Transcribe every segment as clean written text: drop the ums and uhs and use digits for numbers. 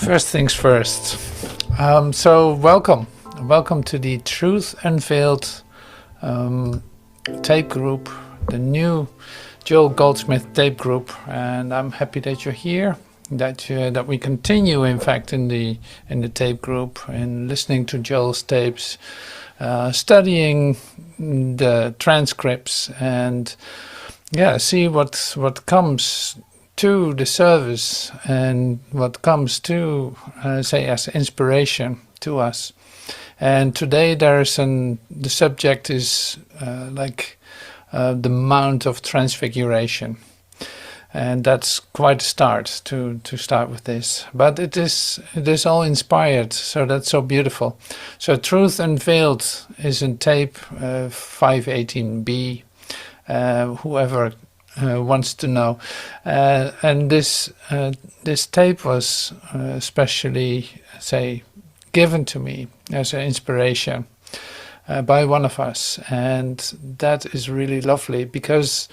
First things first. So welcome to the Truth Unveiled tape group, the new Joel Goldsmith tape group, and I'm happy that you're here. That we continue, in fact, in the tape group and listening to Joel's tapes, studying the transcripts, and see what comes to the service and what comes to say as inspiration to us. And today the subject is the Mount of Transfiguration. And that's quite a start to start with this. But it is all inspired, so that's so beautiful. So Truth Unveiled is in tape 518b, whoever wants to know. And this tape was especially, given to me as an inspiration by one of us. And that is really lovely because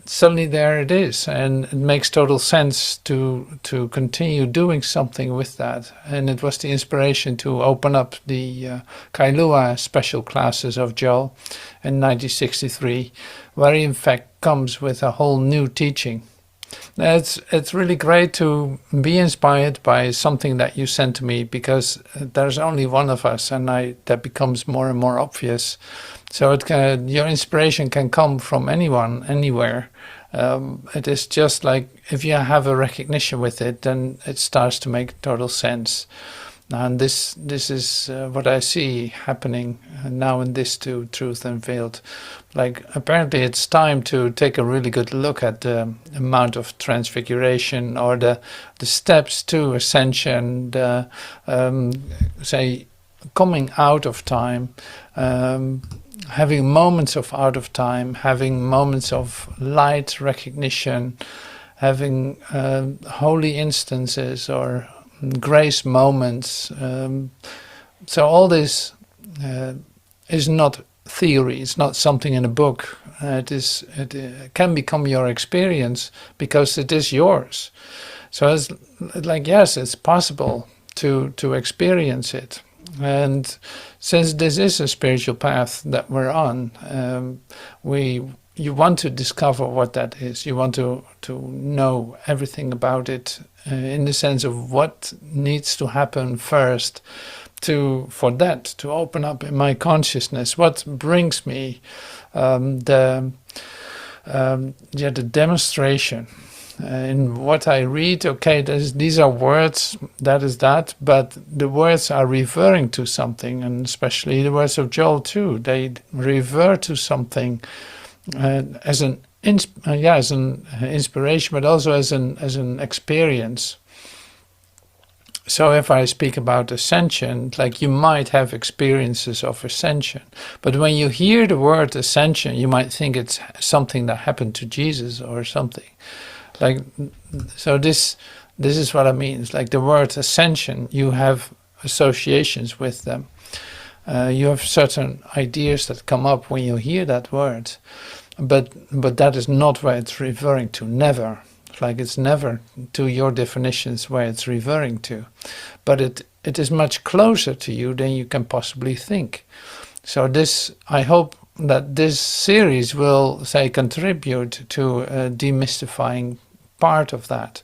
suddenly there it is, and it makes total sense to continue doing something with that. And it was the inspiration to open up the Kailua Special Classes of Joel in 1963, where he in fact comes with a whole new teaching. It's really great to be inspired by something that you sent to me, because there's only one of us, and that becomes more and more obvious. So your inspiration can come from anyone, anywhere. It is just like if you have a recognition with it, then it starts to make total sense. And this is what I see happening now in this too, Truth Unveiled. Apparently it's time to take a really good look at the Mount of Transfiguration, or the steps to ascension, coming out of time, having moments of out of time, having moments of light recognition, having holy instances or grace moments. So all this is not theory. It's not something in a book. It can become your experience because it is yours. So it's yes, it's possible to experience it. And since this is a spiritual path that we're on, you want to discover what that is. You want to know everything about it, in the sense of what needs to happen first for that to open up in my consciousness. What brings me the demonstration. In what I read, these are words, that is that, but the words are referring to something, and especially the words of Joel too. They refer to something as an inspiration, but also as an experience. So if I speak about ascension, you might have experiences of ascension, but when you hear the word ascension, you might think it's something that happened to Jesus or something. So this is what I mean. It's like the word ascension, you have associations with them. You have certain ideas that come up when you hear that word, but that is not where it's referring to. Never. It's never to your definitions where it's referring to, but it is much closer to you than you can possibly think. So I hope that this series will contribute to a demystifying part of that,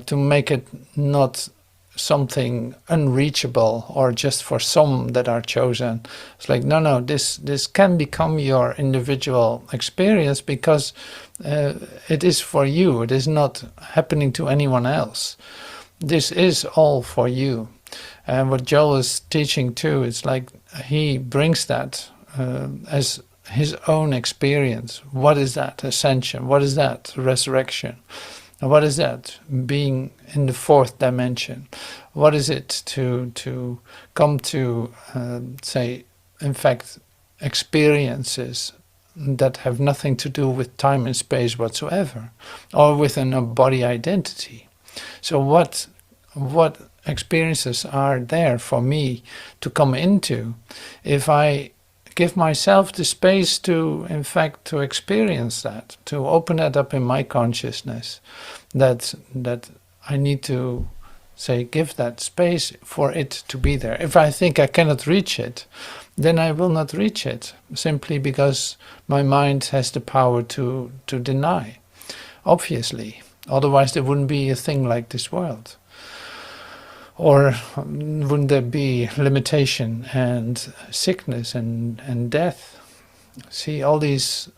to make it not something unreachable or just for some that are chosen. It's no, this can become your individual experience, because it is for you. It is not happening to anyone else. This is all for you. And what Joel is teaching too, it's he brings that as his own experience. What is that ascension? What is that resurrection? And what is that being in the fourth dimension? What is it to come to in fact, experiences that have nothing to do with time and space whatsoever, or with a body identity? So what experiences are there for me to come into if I give myself the space to, in fact, to experience that, to open that up in my consciousness, that I need to say, give that space for it to be there. If I think I cannot reach it, then I will not reach it, simply because my mind has the power to deny, obviously. Otherwise there wouldn't be a thing like this world. Or wouldn't there be limitation and sickness and death? See, all these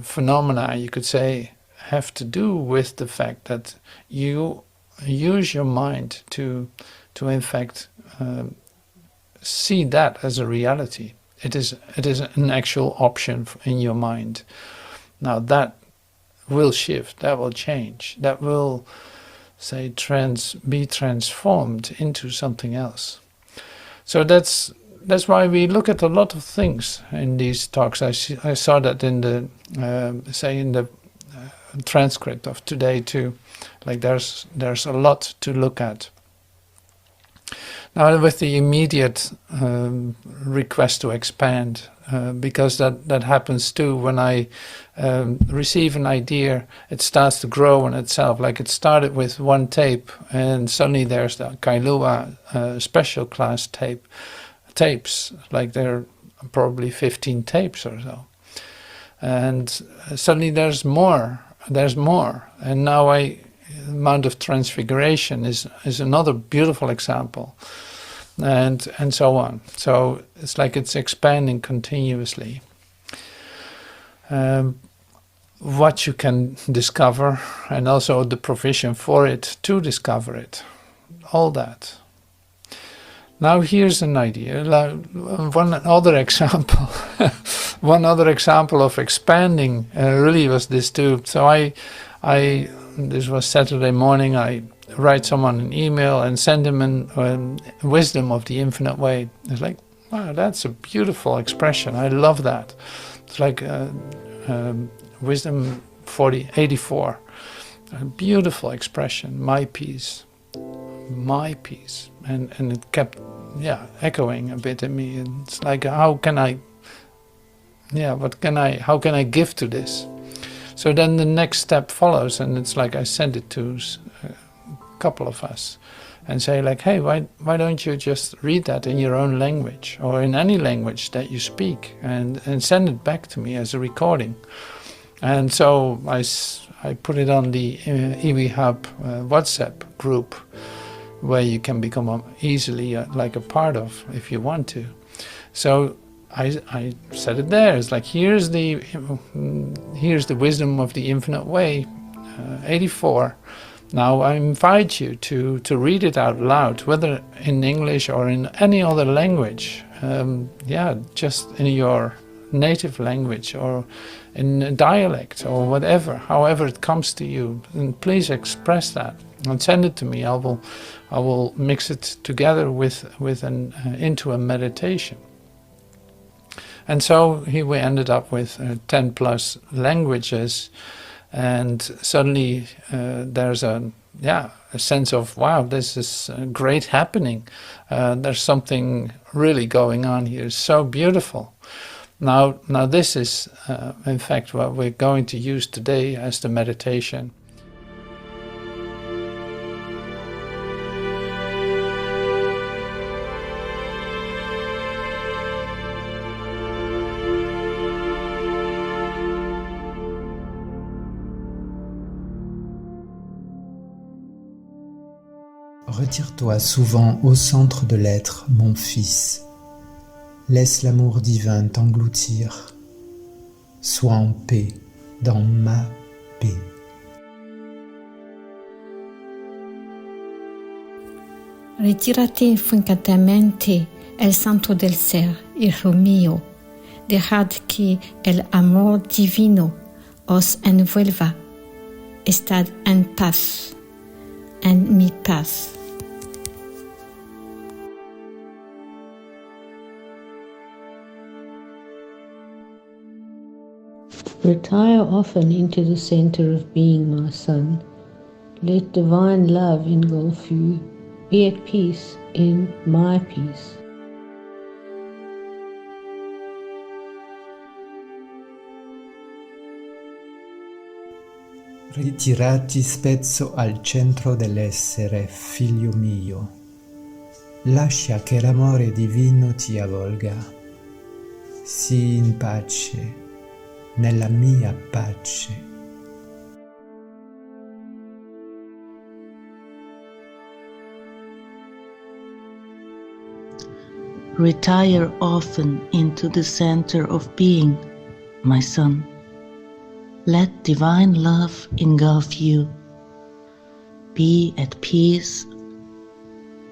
phenomena, you could say, have to do with the fact that you use your mind to in fact see that as a reality. It is an actual option in your mind. Now that will shift, that will change, that will, say, be transformed into something else. So that's why we look at a lot of things in these talks. I saw that in the in the transcript of today too. Like there's a lot to look at. Now with the immediate request to expand, because that happens too when I receive an idea, it starts to grow on itself. Like it started with one tape, and suddenly there's the Kailua Special Class tapes. Like there are probably 15 tapes or so, and suddenly there's more, and now Mount of Transfiguration is another beautiful example, and so on. So it's like it's expanding continuously. What you can discover, and also the provision for it to discover it, all that. Now here's an idea, one other example. One other example of expanding really was this too. So this was Saturday morning, I write someone an email and send him an wisdom of the infinite way. It's like, wow, that's a beautiful expression. I love that. It's like wisdom 84. A beautiful expression, my peace. And it kept echoing a bit in me. And it's like, how can I give to this? So then the next step follows, and it's like I send it to a couple of us and say like, hey, why don't you just read that in your own language or in any language that you speak, and send it back to me as a recording. And so I put it on the Iwi Hub WhatsApp group, where you can become easily like a part of if you want to. So I said it there. It's like, here's the wisdom of the infinite way, 84. Now I invite you to read it out loud, whether in English or in any other language. Just in your native language or in a dialect or whatever, however it comes to you. And please express that and send it to me. I will mix it together into a meditation. And so here we ended up with 10 plus languages, and suddenly there's a sense of, wow, this is great happening. There's something really going on here. It's so beautiful. Now this is in fact what we're going to use today as the meditation. Retire-toi souvent au centre de l'être, mon fils. Laisse l'amour divin t'engloutir. Sois en paix dans ma paix. Retírate fuertemente el centro del ser, hijo mío. Dejad que el amor divino os envuelva. Estad en paz, en mi paz. Retire often into the center of being, my son. Let divine love engulf you. Be at peace in my peace. Ritirati spezzo al centro dell'essere, figlio mio. Lascia che l'amore divino ti avvolga. Sii in pace, nella mia pace. Retire often into the center of being, my son. Let divine love engulf you. Be at peace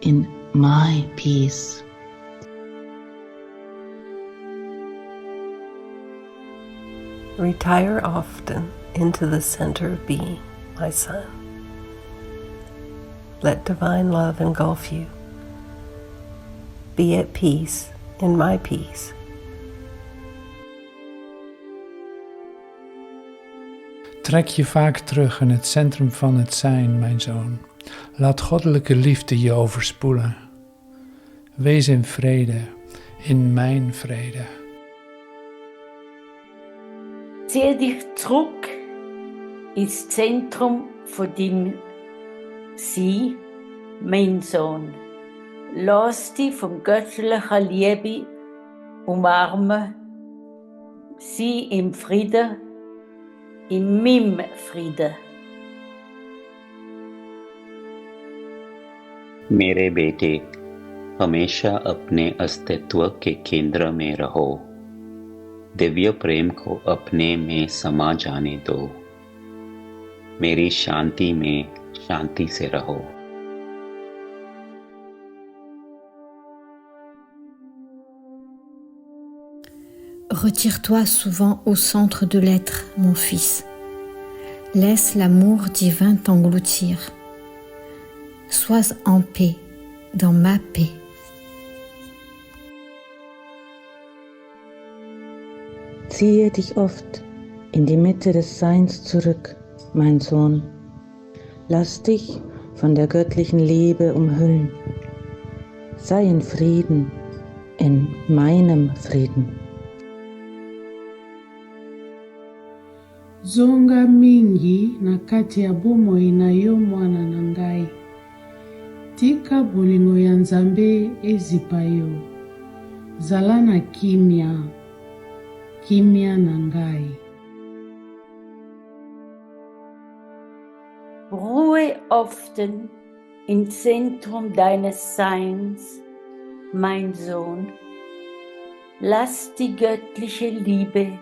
in my peace. Retire often into the center of being, my son. Let divine love engulf you. Be at peace in my peace. Trek je vaak terug in het centrum van het zijn, mijn zoon. Laat goddelijke liefde je overspoelen. Wees in vrede, in mijn vrede. Zieh dich zurück ins Zentrum von deinem Sein, mein Sohn. Lass dich vom göttlichen Liebe umarmen. Sei im Frieden, in meinem Frieden. मेरे बेटे, हमेशा अपने अस्तित्व के केंद्र में रहो। दिव्य प्रेम को अपने में समा जाने दो। मेरी शांति में शांति से रहो। Retire-toi souvent au centre de l'être, mon fils. Laisse l'amour divin t'engloutir. Sois en paix, dans ma paix. Ziehe dich oft in die Mitte des Seins zurück, mein Sohn. Lass dich von der göttlichen Liebe umhüllen. Sei in Frieden, in meinem Frieden. Zonga mingi na kati ya bomoi na yo mwana na ngai. Tika bolingo ya Nzambe ezipa yo. Zala na kimia, kimia na ngai. Ruhe often im Zentrum deines Seins, mein Sohn. Lass die göttliche Liebe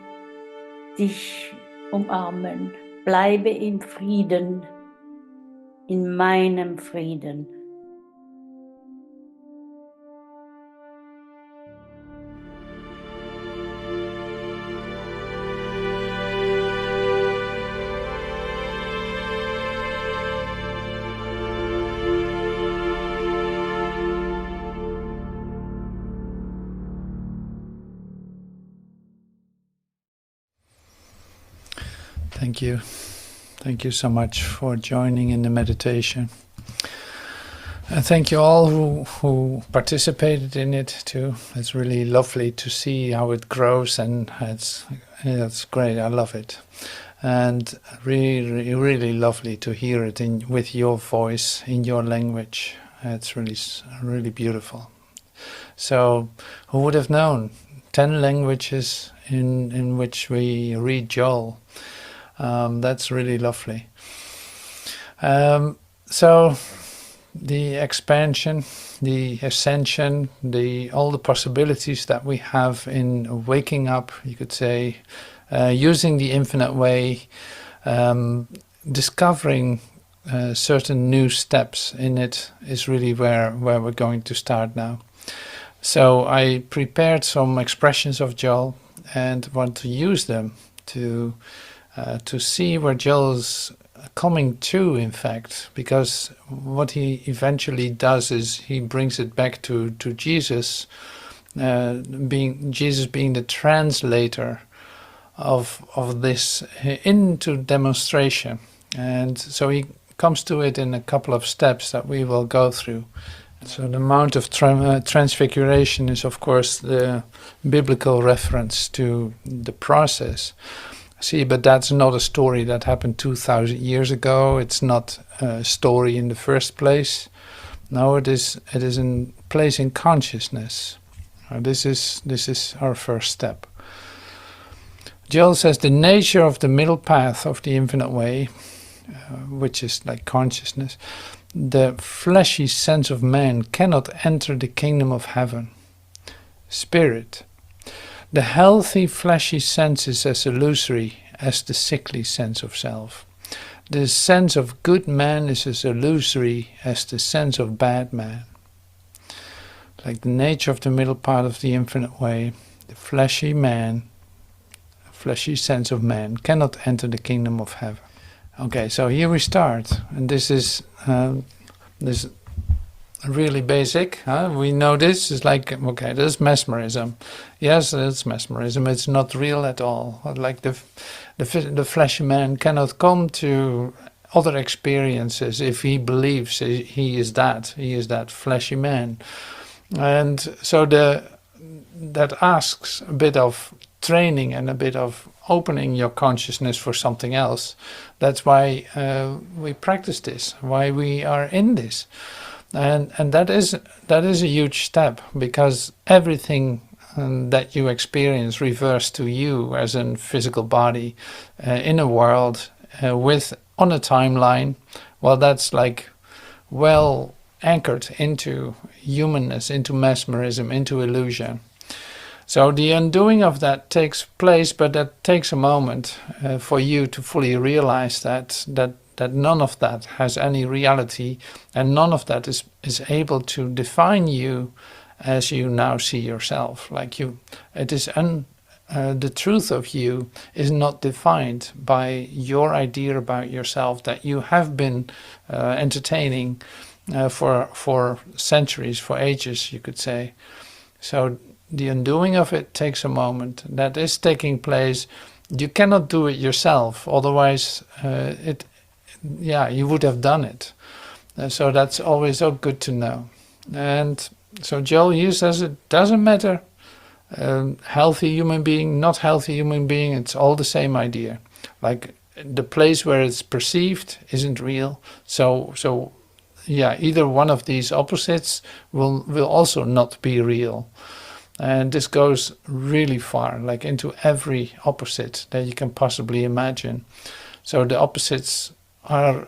dich umarmen. Bleibe im Frieden, in meinem Frieden. Thank you. Thank you so much for joining in the meditation. And thank you all who participated in it too. It's really lovely to see how it grows, and it's great. I love it. And really, really lovely to hear it with your voice, in your language. It's really beautiful. So who would have known? 10 languages in which we read Joel. That's really lovely. So the expansion, the ascension, all the possibilities that we have in waking up, you could say, using the infinite way, discovering certain new steps in it is really where we're going to start now. So I prepared some expressions of Joel and want to use them to see where Joel's coming to, in fact, because what he eventually does is he brings it back to Jesus, being the translator of this into demonstration. And so he comes to it in a couple of steps that we will go through. So the Mount of Transfiguration is, of course, the biblical reference to the process. See, but that's not a story that happened 2,000 years ago. It's not a story in the first place. No, it is in place in consciousness. This is our first step. Joel says the nature of the middle path of the infinite way, which is like consciousness, the fleshy sense of man cannot enter the kingdom of heaven. Spirit. The healthy fleshy sense is as illusory as the sickly sense of self. The sense of good man is as illusory as the sense of bad man. Like the nature of the middle part of the infinite way, the fleshy sense of man cannot enter the kingdom of heaven. Okay, so here we start, and this is really basic. We know this is like, okay, this is mesmerism. Yes, it's mesmerism. It's not real at all. Like the fleshy man cannot come to other experiences if he believes he is that fleshy man. And so that asks a bit of training and a bit of opening your consciousness for something else. That's why we practice this, why we are in this. And that is a huge step, because everything that you experience refers to you as a physical body in a world on a timeline. Well, that's like well anchored into humanness, into mesmerism, into illusion. So the undoing of that takes place, but that takes a moment for you to fully realize that none of that has any reality, and none of that is able to define you as you now see yourself. Like the truth of you is not defined by your idea about yourself that you have been entertaining for centuries, for ages, you could say. So the undoing of it takes a moment. That is taking place. You cannot do it yourself, otherwise you would have done it. So that's always so good to know. And so Joel here says it doesn't matter, healthy human being, not healthy human being, it's all the same idea. Like the place where it's perceived isn't real. So either one of these opposites will also not be real. And this goes really far, like into every opposite that you can possibly imagine. So the opposites are,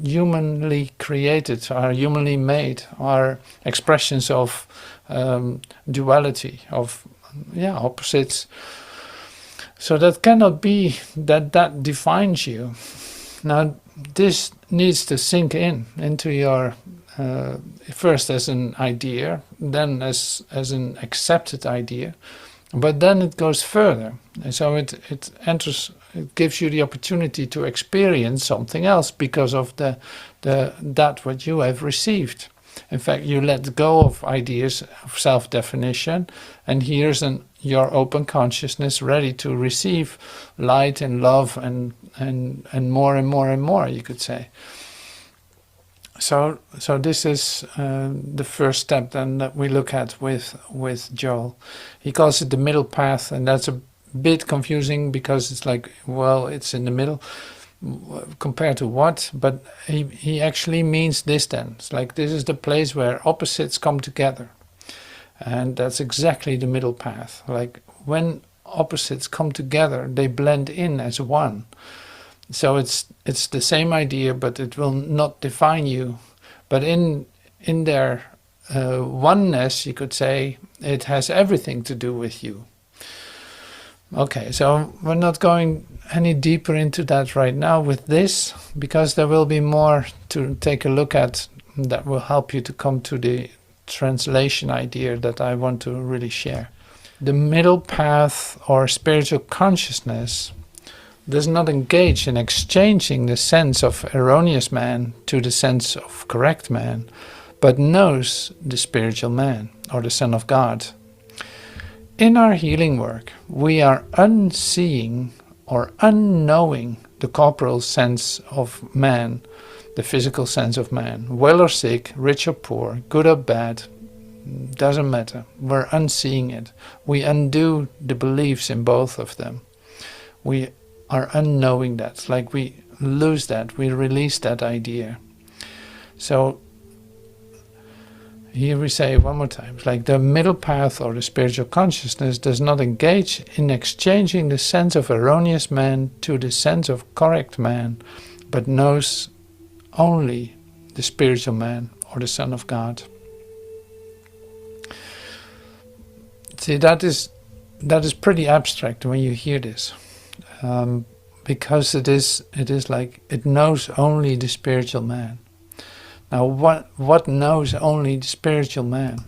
humanly created, are humanly made, are expressions of duality, of opposites. So that cannot be that defines you. Now, this needs to sink into your first as an idea, then as an accepted idea, but then it goes further. And so it enters, it gives you the opportunity to experience something else because of that what you have received. In fact, you let go of ideas of self-definition, and here's your open consciousness ready to receive light and love and more and more and more, you could say. So this is the first step then that we look at with Joel. He calls it the middle path, and that's a bit confusing because it's like, well, it's in the middle compared to what? But he actually means this then. It's like this is the place where opposites come together. And that's exactly the middle path. Like when opposites come together, they blend in as one. So it's the same idea, but it will not define you. But in their oneness, you could say, it has everything to do with you. Okay, so we're not going any deeper into that right now with this, because there will be more to take a look at that will help you to come to the translation idea that I want to really share. The middle path or spiritual consciousness does not engage in exchanging the sense of erroneous man to the sense of correct man, but knows the spiritual man or the Son of God. In our healing work, we are unseeing or unknowing the corporal sense of man, the physical sense of man, well or sick, rich or poor, good or bad, doesn't matter. We're unseeing it. We undo the beliefs in both of them. we are unknowing that. It's like we lose that, we release that idea. So here we say one more time, it's like the middle path or the spiritual consciousness does not engage in exchanging the sense of erroneous man to the sense of correct man, but knows only the spiritual man or the Son of God. See, that is pretty abstract when you hear this, because it is like it knows only the spiritual man. Now, what knows only the spiritual man?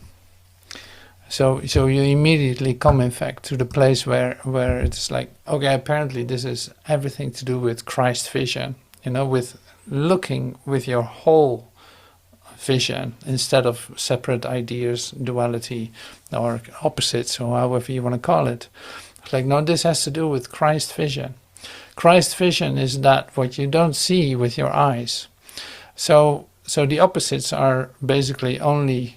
So you immediately come, in fact, to the place where it's like, okay, apparently this is everything to do with Christ vision, with looking with your whole vision instead of separate ideas, duality, or opposites, or however you want to call it. It's like, no, this has to do with Christ vision. Christ vision is that what you don't see with your eyes. So the opposites are basically only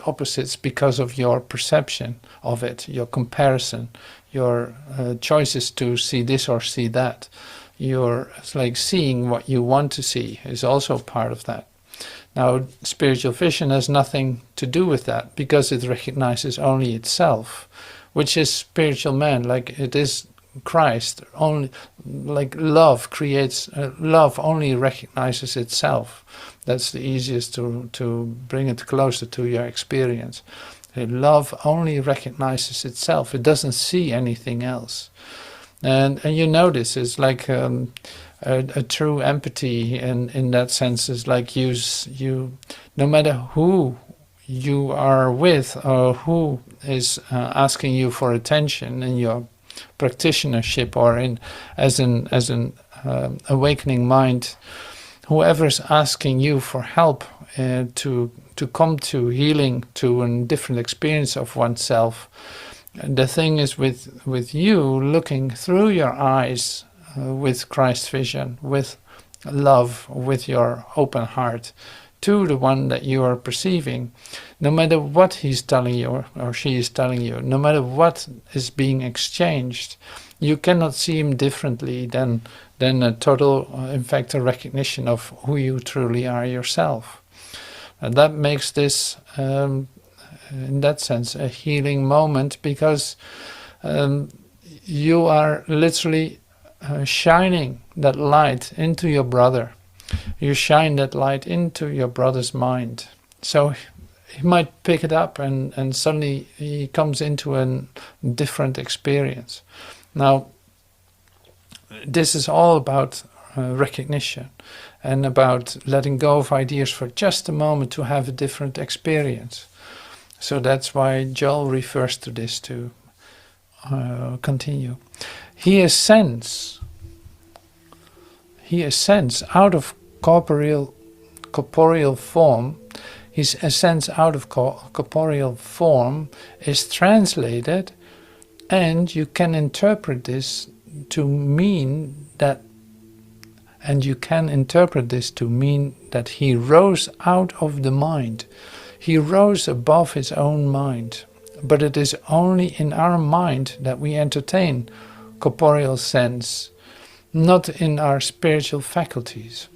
opposites because of your perception of it, your comparison, your choices to see this or see that. It's like seeing what you want to see is also part of that. Now, spiritual vision has nothing to do with that because it recognizes only itself, which is spiritual man, like it is Christ. Only like love creates, love only recognizes itself. That's the easiest to bring it closer to your experience. Love only recognizes itself. It doesn't see anything else. And you notice it's like a true empathy in that sense is like you no matter who you are with or who is asking you for attention in your practitionership or as an awakening mind, whoever is asking you for help to come to healing, to a different experience of oneself. The thing is with you looking through your eyes with Christ vision, with love, with your open heart to the one that you are perceiving, no matter what he's telling you or she is telling you, no matter what is being exchanged, you cannot see him differently than a total, in fact, a recognition of who you truly are yourself. And that makes this, in that sense, a healing moment because you are literally shining that light into your brother. You shine that light into your brother's mind. So he might pick it up and suddenly he comes into a different experience. Now, this is all about recognition and about letting go of ideas for just a moment to have a different experience. So that's why Joel refers to this to continue. He ascends out of corporeal form. His ascents out of corporeal form is translated, and you can interpret this to mean that, he rose out of the mind. He rose above his own mind. But it is only in our mind that we entertain corporeal sense, not in our spiritual faculties.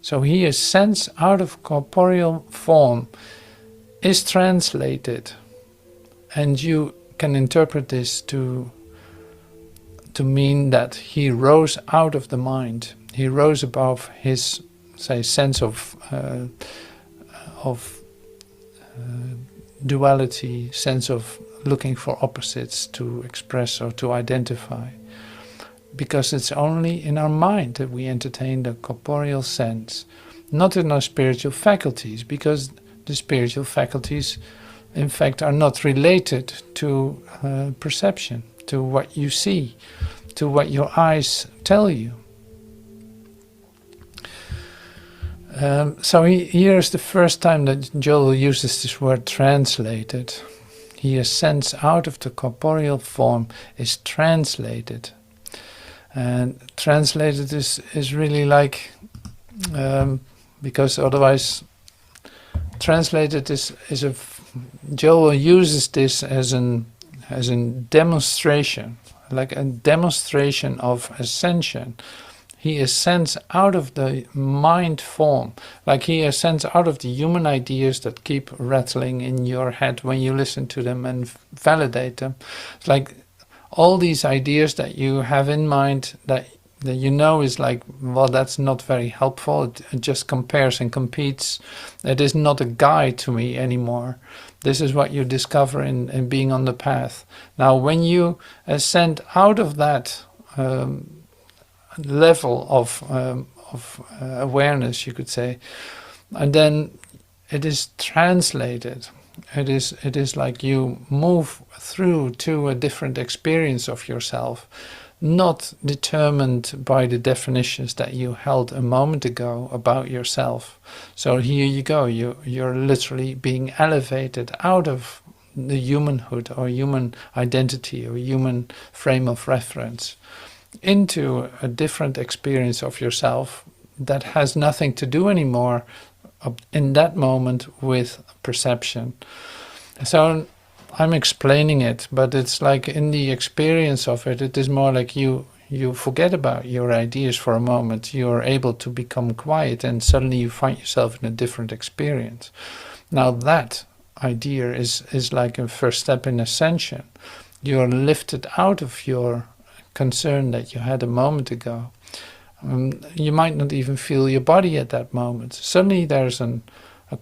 So he ascends out of corporeal form, is translated, and you can interpret this to mean that he rose out of the mind. He rose above his, say, sense of duality, sense of looking for opposites to express or to identify. Because it's only in our mind that we entertain the corporeal sense, not in our spiritual faculties, because the spiritual faculties, in fact, are not related to perception, to what you see, to what your eyes tell you. So here is the first time that Joel uses this word translated. He ascends out of the corporeal form, is translated. And translated is really like, because otherwise translated is Joel uses this as a demonstration, like a demonstration of ascension. He ascends out of the mind form, like he ascends out of the human ideas that keep rattling in your head when you listen to them and validate them. It's like all these ideas that you have in mind that you know is like, well, that's not very helpful. It just compares and competes. It is not a guide to me anymore. This is what you discover in being on the path. Now, when you ascend out of that level of awareness, you could say, and then it is translated. It is like you move through to a different experience of yourself, not determined by the definitions that you held a moment ago about yourself. So here you go, you're literally being elevated out of the humanhood or human identity or human frame of reference into a different experience of yourself that has nothing to do anymore in that moment with perception. So I'm explaining it, but it's like in the experience of it, it is more like you forget about your ideas for a moment. You're able to become quiet and suddenly you find yourself in a different experience. Now that idea is like a first step in ascension. You're lifted out of your concern that you had a moment ago. You might not even feel your body at that moment. Suddenly there's a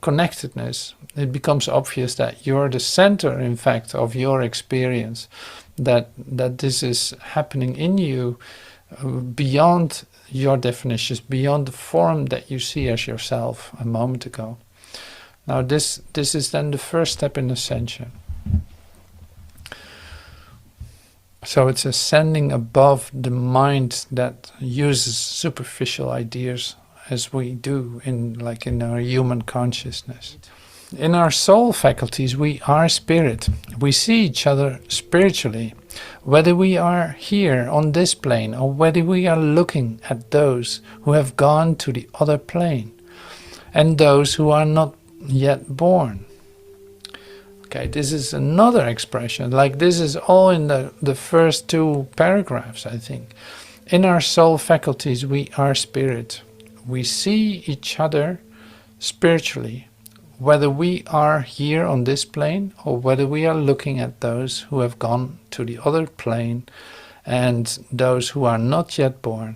connectedness. It becomes obvious that you're the center, in fact, of your experience, that this is happening in you beyond your definitions, beyond the form that you see as yourself a moment ago. Now this is then the first step in ascension. So it's ascending above the mind that uses superficial ideas as we do in our human consciousness. In our soul faculties, we are spirit. We see each other spiritually, whether we are here on this plane or whether we are looking at those who have gone to the other plane and those who are not yet born. Okay, this is another expression, like this is all in the first two paragraphs, I think. In our soul faculties, we are spirit. We see each other spiritually, whether we are here on this plane or whether we are looking at those who have gone to the other plane and those who are not yet born.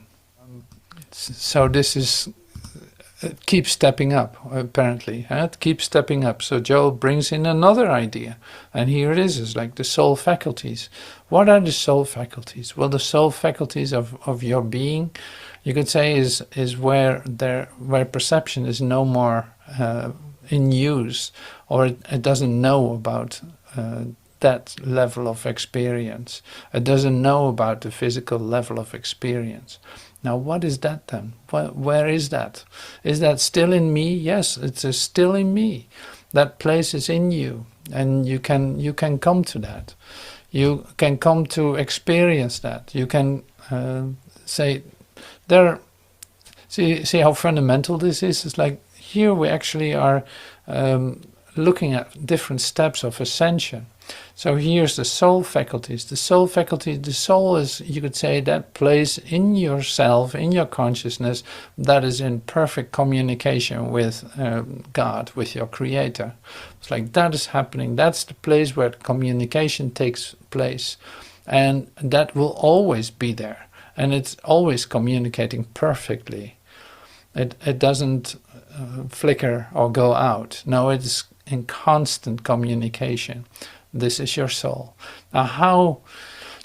So this is... It keeps stepping up, apparently. It keeps stepping up. So Joel brings in another idea. And here it is, it's like the soul faculties. What are the soul faculties? Well, the soul faculties of your being, you could say, is where perception is no more in use, or it doesn't know about that level of experience. It doesn't know about the physical level of experience. Now, what is that then? Where is that? Is that still in me? Yes, it's still in me. That place is in you, and you can come to that. You can come to experience that. You can say, there. See how fundamental this is. It's like here we actually are looking at different steps of ascension. So here's the soul faculties. The soul faculty, the soul is, you could say, that place in yourself, in your consciousness, that is in perfect communication with God, with your creator. It's like that is happening. That's the place where communication takes place. And that will always be there. And it's always communicating perfectly. It doesn't flicker or go out. No, it's in constant communication. This is your soul. Now, how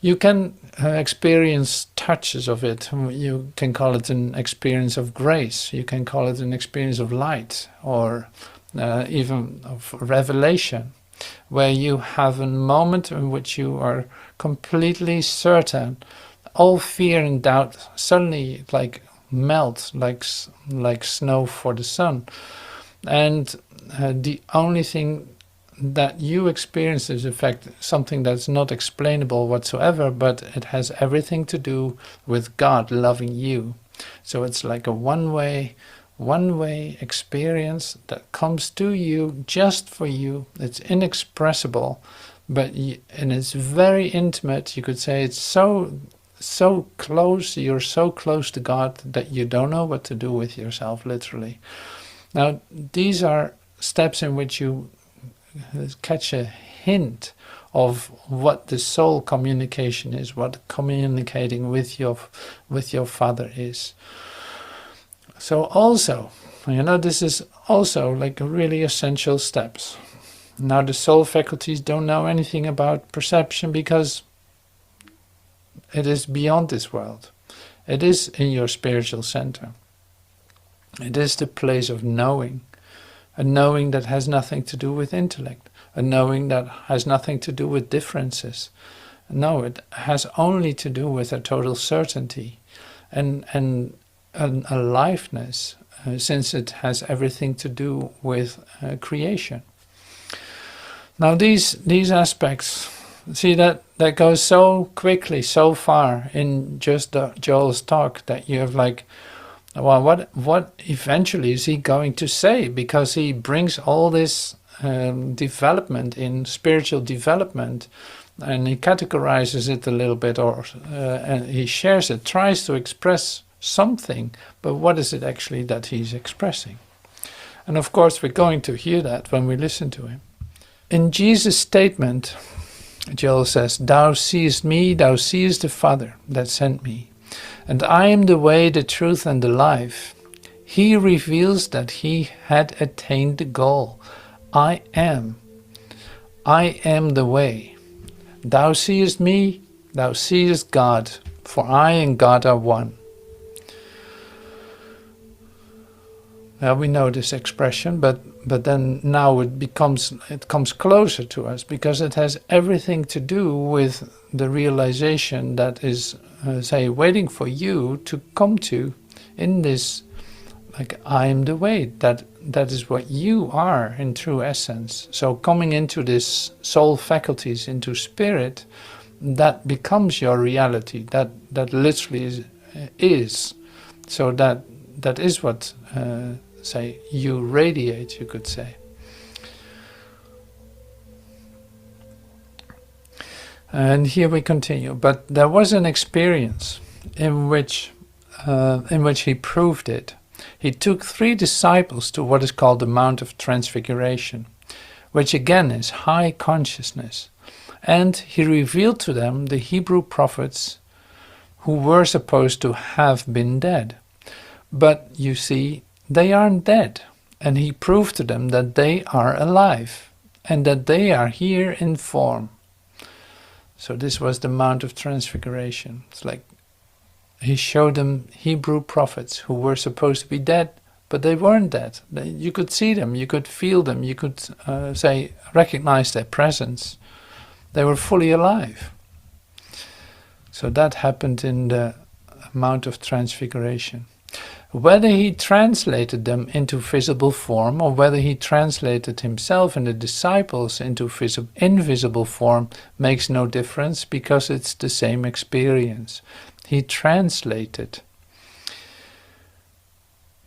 you can experience touches of it. You can call it an experience of grace. You can call it an experience of light, or even of revelation, where you have a moment in which you are completely certain. All fear and doubt suddenly melt like snow for the sun, and the only thing that you experience is in fact something that's not explainable whatsoever, but it has everything to do with God loving you. So it's like a one-way experience that comes to you just for you. It's inexpressible, and it's very intimate. You could say it's so close. You're so close to God that you don't know what to do with yourself, literally. Now, these are steps in which you catch a hint of what the soul communication is, what communicating with your Father is. So also, this is also like really essential steps. Now, the soul faculties don't know anything about perception because it is beyond this world. It is in your spiritual center. It is the place of knowing, a knowing that has nothing to do with intellect, a knowing that has nothing to do with differences. No, it has only to do with a total certainty and an aliveness, since it has everything to do with creation. Now these aspects, see that goes so quickly, so far in just Joel's talk that you have like, well, what eventually is he going to say? Because he brings all this development in spiritual development, and he categorizes it a little bit, and he shares it, tries to express something, but what is it actually that he's expressing? And of course we're going to hear that when we listen to him. In Jesus' statement, Joel says, "Thou seest me, thou seest the Father that sent me. And I am the way, the truth, and the life." He reveals that he had attained the goal. I am the way. Thou seest me, thou seest God, for I and God are one. Now we know this expression, but then now it comes closer to us, because it has everything to do with the realization that is, waiting for you to come to in this, like, I am the way. That is what you are in true essence. So coming into this soul faculties, into spirit, that becomes your reality. That literally is. So that is what, you radiate, you could say. And here we continue. But there was an experience in which he proved it. He took 3 disciples to what is called the Mount of Transfiguration, which again is high consciousness. And he revealed to them the Hebrew prophets who were supposed to have been dead. But you see, they aren't dead. And he proved to them that they are alive and that they are here in form. So this was the Mount of Transfiguration. It's like he showed them Hebrew prophets who were supposed to be dead, but they weren't dead. You could see them, you could feel them, you could recognize their presence. They were fully alive. So that happened in the Mount of Transfiguration. Whether he translated them into visible form, or whether he translated himself and the disciples into invisible form, makes no difference, because it's the same experience. He translated.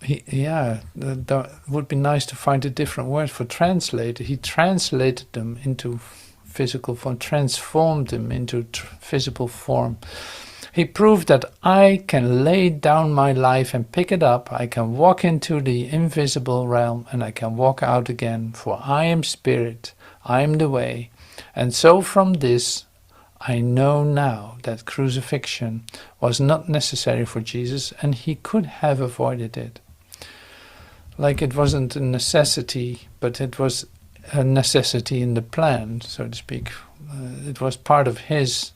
That would be nice to find a different word for translated. He translated them into physical form, transformed them into visible form. He proved that I can lay down my life and pick it up. I can walk into the invisible realm and I can walk out again, for I am spirit, I am the way. And so from this, I know now that crucifixion was not necessary for Jesus, and he could have avoided it. Like it wasn't a necessity, but it was a necessity in the plan, so to speak. It was part of his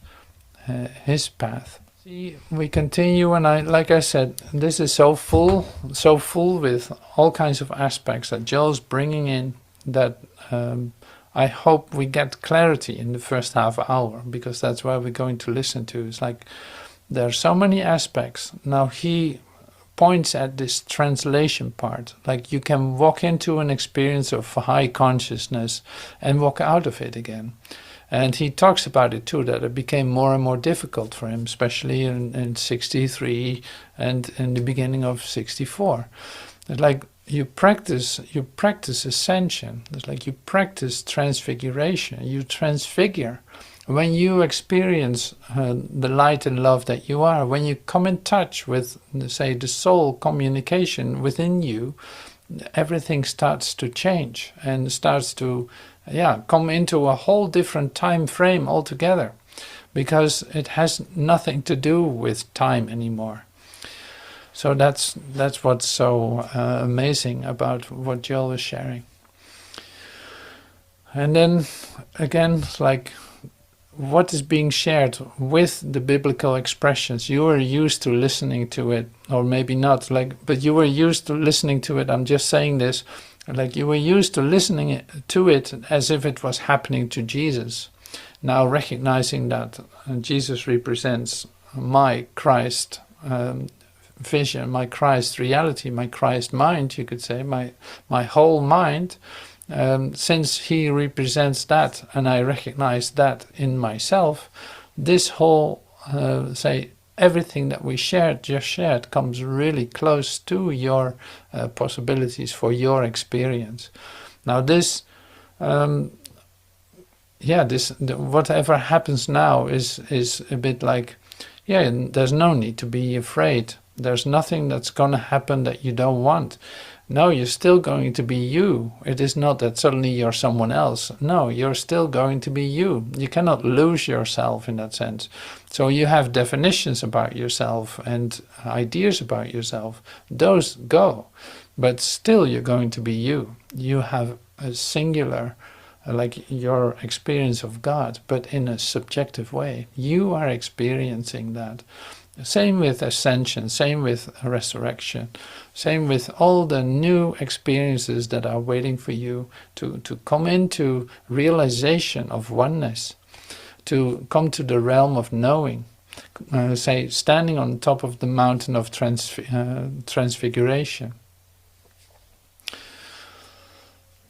path. See, we continue, and like I said, this is so full with all kinds of aspects that Joel's bringing in, that I hope we get clarity in the first half hour, because that's where we're going to listen to. It's like there are so many aspects. Now he points at this translation part, like you can walk into an experience of high consciousness and walk out of it again. And he talks about it too, that it became more and more difficult for him, especially in 63 and in the beginning of 64. Like you practice ascension. It's like you practice transfiguration. You transfigure. When you experience the light and love that you are, when you come in touch with, say, the soul communication within you, everything starts to change and starts to come into a whole different time frame altogether, because it has nothing to do with time anymore. So that's what's so amazing about what Joel was sharing. And then again, like, what is being shared with the biblical expressions? You are used to listening to it, or maybe not, but you were used to listening to it. I'm just saying this, like you were used to listening to it as if it was happening to Jesus. Now recognizing that Jesus represents my Christ vision, my Christ reality, my Christ mind, you could say, my whole mind. Since he represents that, and I recognize that in myself, this whole, everything that we just shared comes really close to your possibilities for your experience. Now this, whatever happens now is a bit like, there's no need to be afraid. There's nothing that's going to happen that you don't want. No, you're still going to be you. It is not that suddenly you're someone else. No, you're still going to be you. You cannot lose yourself in that sense. So you have definitions about yourself and ideas about yourself. Those go. But still you're going to be you. You have a singular, like your experience of God, but in a subjective way. You are experiencing that. Same with ascension, same with resurrection, same with all the new experiences that are waiting for you to come into realization of oneness, to come to the realm of knowing, standing on top of the mountain of transfiguration.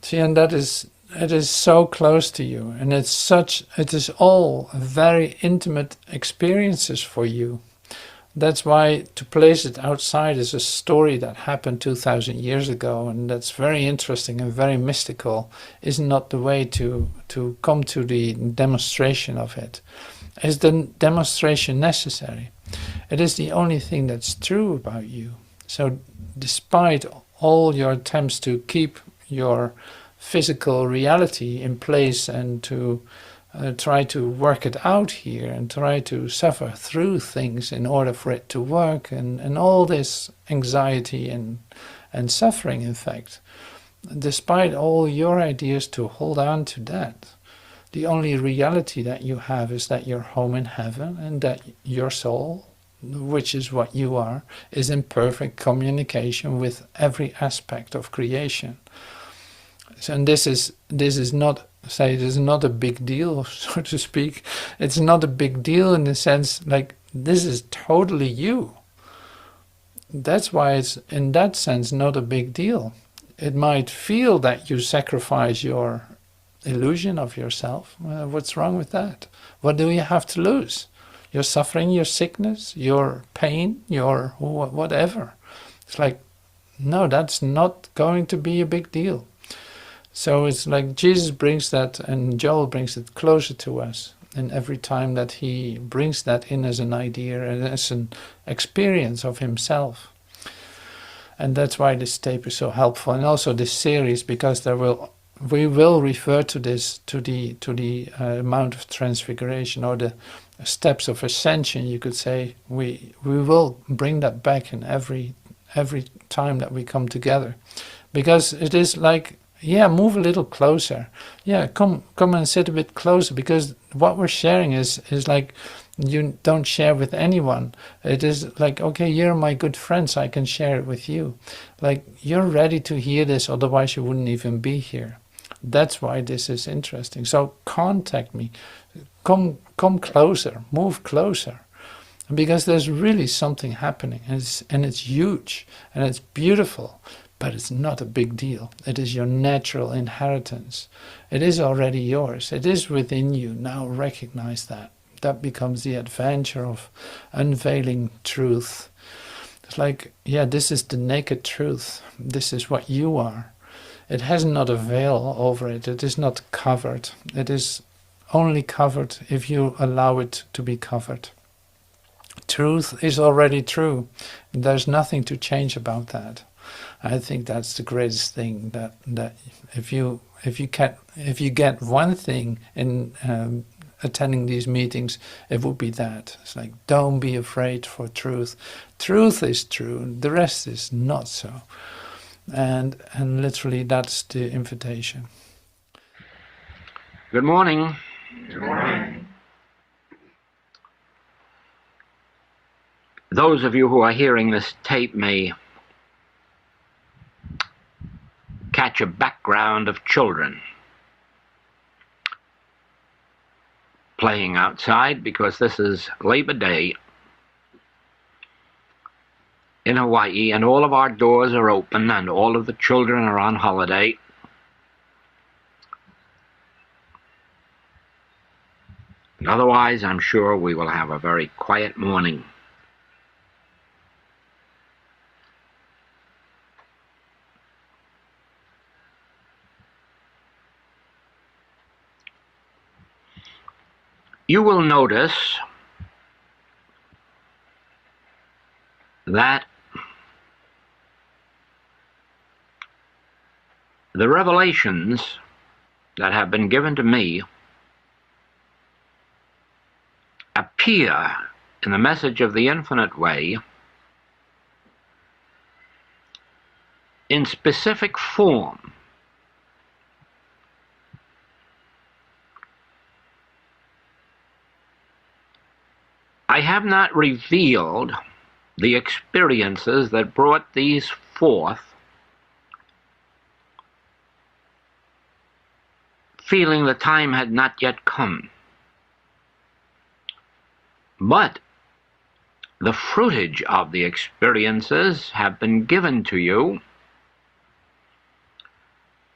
See, and it is so close to you, and it is all very intimate experiences for you. That's why to place it outside is a story that happened 2,000 years ago, and that's very interesting and very mystical, is not the way to come to the demonstration of it. Is the demonstration necessary? It is the only thing that's true about you. So despite all your attempts to keep your physical reality in place and to try to work it out here and try to suffer through things in order for it to work, and all this anxiety and suffering, in fact, despite all your ideas to hold on to that, the only reality that you have is that you're home in heaven, and that your soul, which is what you are, is in perfect communication with every aspect of creation. So, and this is not, it is not a big deal, so to speak. It's not a big deal in the sense, like, this is totally you. That's why it's, in that sense, not a big deal. It might feel that you sacrifice your illusion of yourself. What's wrong with that? What do you have to lose? Your suffering, your sickness, your pain, your whatever. It's like, no, that's not going to be a big deal. So it's like Jesus brings that, and Joel brings it closer to us. And every time that he brings that in as an idea and as an experience of himself. And that's why this tape is so helpful, and also this series, because we will refer to this, to the Mount of Transfiguration, or the steps of ascension, you could say. We will bring that back in every time that we come together, because it is like, move a little closer. Come and sit a bit closer, because what we're sharing is like, you don't share with anyone. It is like, okay, you're my good friends, I can share it with you. Like, you're ready to hear this, otherwise you wouldn't even be here. That's why this is interesting. So contact me. Come closer, move closer. Because there's really something happening, and it's huge, and it's beautiful. But it's not a big deal. It is your natural inheritance. It is already yours. It is within you. Now recognize that. That becomes the adventure of unveiling truth. It's like, yeah, this is the naked truth. This is what you are. It has not a veil over it. It is not covered. It is only covered if you allow it to be covered. Truth is already true. There's nothing to change about that. I think that's the greatest thing, that if you get one thing in attending these meetings, it would be that. It's like, don't be afraid for truth. Truth is true, the rest is not so. And literally that's the invitation. Good morning. Good morning. Those of you who are hearing this tape may catch a background of children playing outside, because this is Labor Day in Hawaii, and all of our doors are open and all of the children are on holiday. And otherwise, I'm sure we will have a very quiet morning. You will notice that the revelations that have been given to me appear in the message of the Infinite Way in specific form. I have not revealed the experiences that brought these forth, feeling the time had not yet come. But the fruitage of the experiences have been given to you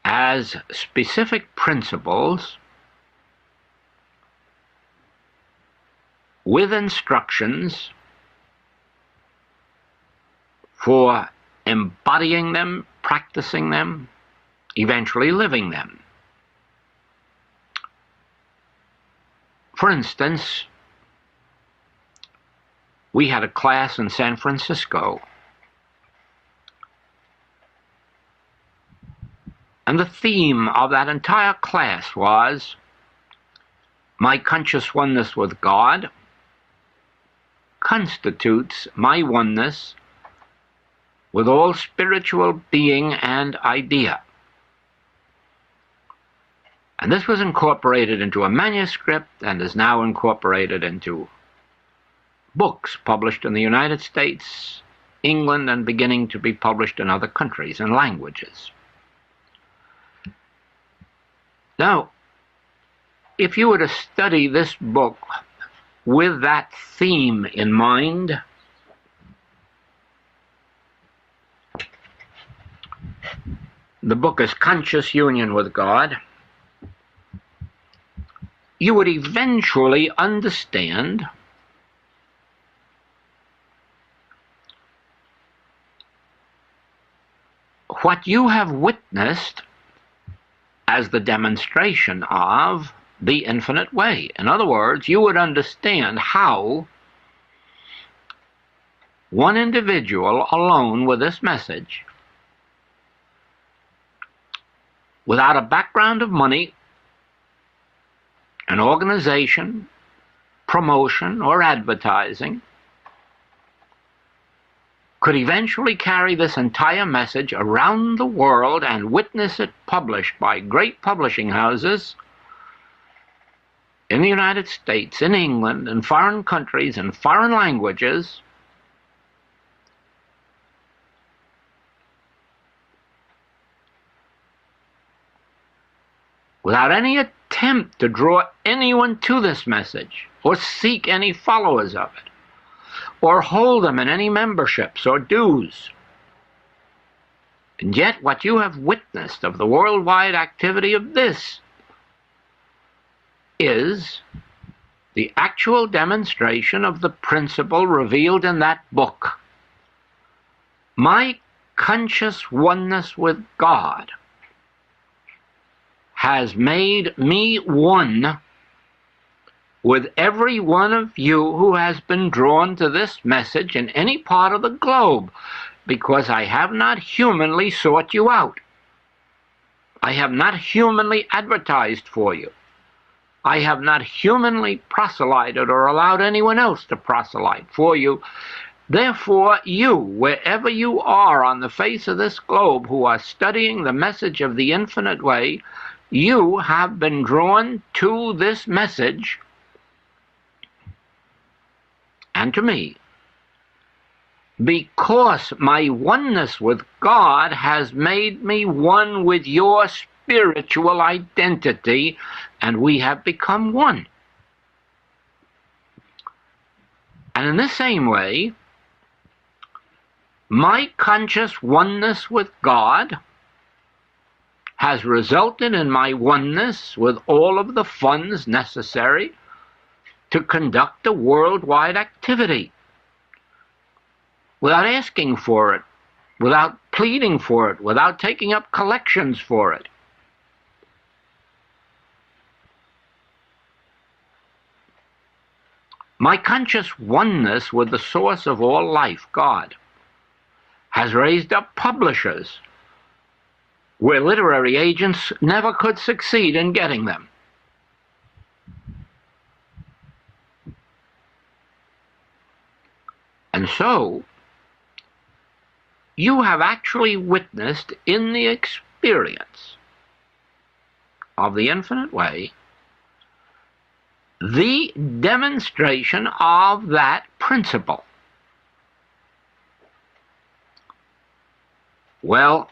as specific principles with instructions for embodying them, practicing them, eventually living them. For instance, we had a class in San Francisco, and the theme of that entire class was my conscious oneness with God constitutes my oneness with all spiritual being and idea. And this was incorporated into a manuscript and is now incorporated into books published in the United States, England, and beginning to be published in other countries and languages. Now, if you were to study this book with that theme in mind, the book is Conscious Union with God, you would eventually understand what you have witnessed as the demonstration of the infinite way. In other words, you would understand how one individual alone with this message, without a background of money, an organization, promotion, or advertising, could eventually carry this entire message around the world and witness it published by great publishing houses in the United States, in England, in foreign countries, in foreign languages, without any attempt to draw anyone to this message or seek any followers of it, or hold them in any memberships or dues. And yet what you have witnessed of the worldwide activity of this is the actual demonstration of the principle revealed in that book. My conscious oneness with God has made me one with every one of you who has been drawn to this message in any part of the globe, because I have not humanly sought you out. I have not humanly advertised for you. I have not humanly proselyted or allowed anyone else to proselyte for you. Therefore, you, wherever you are on the face of this globe who are studying the message of the infinite way, you have been drawn to this message and to me, because my oneness with God has made me one with your spiritual identity, and we have become one. And in the same way, my conscious oneness with God has resulted in my oneness with all of the funds necessary to conduct a worldwide activity without asking for it, without pleading for it, without taking up collections for it. My conscious oneness with the source of all life, God, has raised up publishers where literary agents never could succeed in getting them. And so, you have actually witnessed in the experience of the infinite way the demonstration of that principle. Well,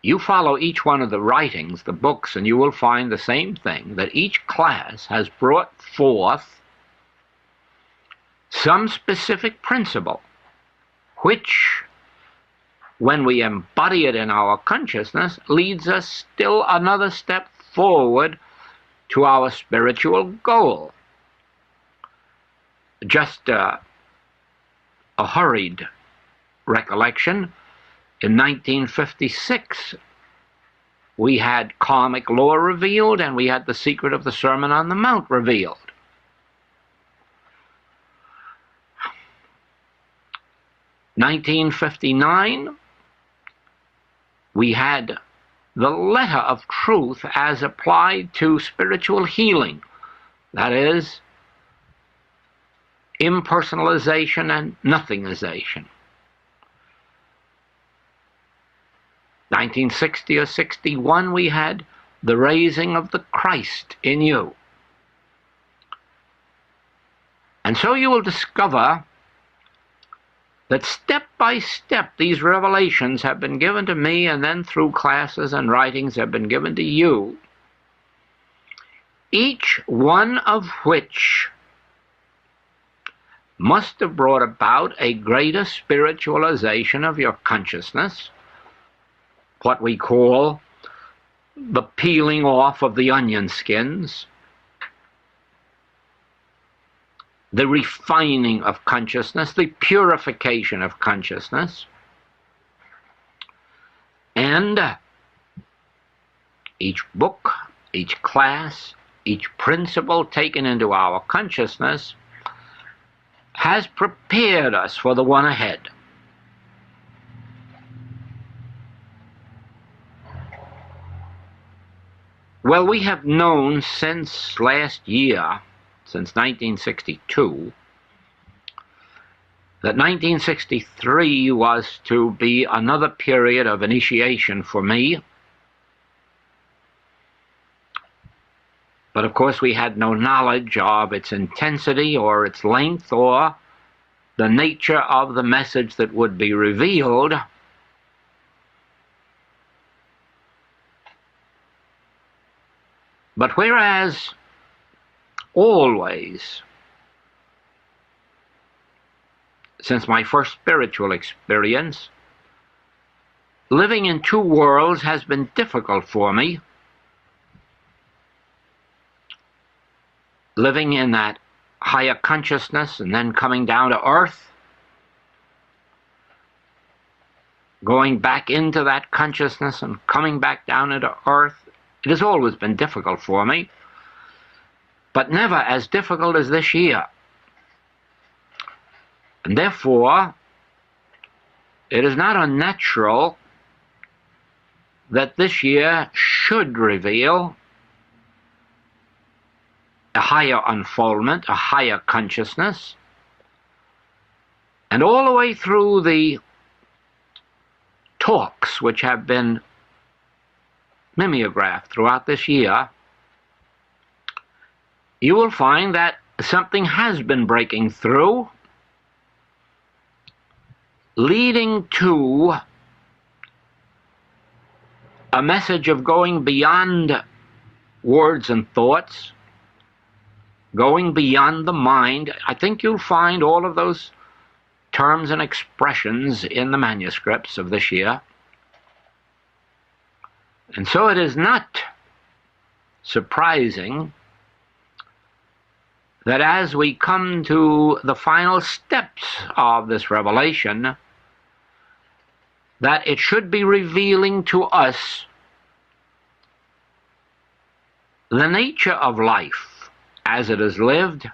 you follow each one of the writings, the books, and you will find the same thing, that each class has brought forth some specific principle, which, when we embody it in our consciousness, leads us still another step forward to our spiritual goal. Just a hurried recollection, in 1956, we had karmic law revealed, and we had the secret of the Sermon on the Mount revealed. 1959, we had the letter of truth as applied to spiritual healing, that is, impersonalization and nothingization. 1960 or 61, we had the raising of the Christ in you. And so you will discover that step by step these revelations have been given to me, and then through classes and writings have been given to you, each one of which must have brought about a greater spiritualization of your consciousness, what we call the peeling off of the onion skins, the refining of consciousness, the purification of consciousness, and each book, each class, each principle taken into our consciousness has prepared us for the one ahead. Well, we have known since last year, since 1962, that 1963 was to be another period of initiation for me. But of course we had no knowledge of its intensity or its length or the nature of the message that would be revealed. But whereas always, since my first spiritual experience, living in two worlds has been difficult for me, living in that higher consciousness and then coming down to earth, going back into that consciousness and coming back down into earth. It has always been difficult for me, but never as difficult as this year. And therefore, it is not unnatural that this year should reveal a higher unfoldment, a higher consciousness. And all the way through the talks which have been mimeographed throughout this year, you will find that something has been breaking through, leading to a message of going beyond words and thoughts, going beyond the mind. I think you'll find all of those terms and expressions in the manuscripts of this year. And so it is not surprising that as we come to the final steps of this revelation, that it should be revealing to us the nature of life as it is lived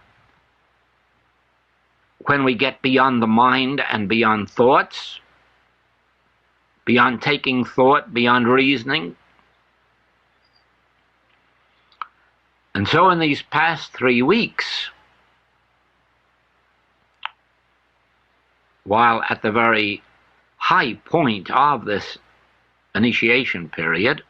when we get beyond the mind and beyond thoughts, beyond taking thought, beyond reasoning. And so in these past 3 weeks, while at the very high point of this initiation period,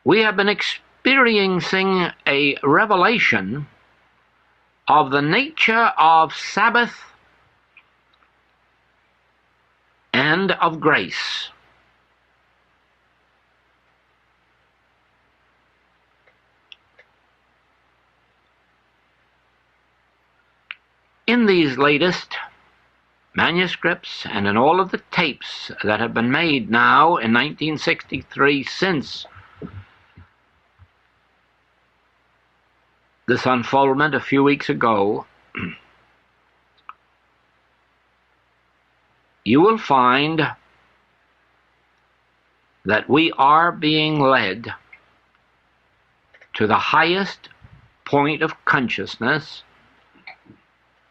we have been experiencing a revelation of the nature of Sabbath and of grace. In these latest manuscripts and in all of the tapes that have been made now in 1963 since this unfoldment a few weeks ago, you will find that we are being led to the highest point of consciousness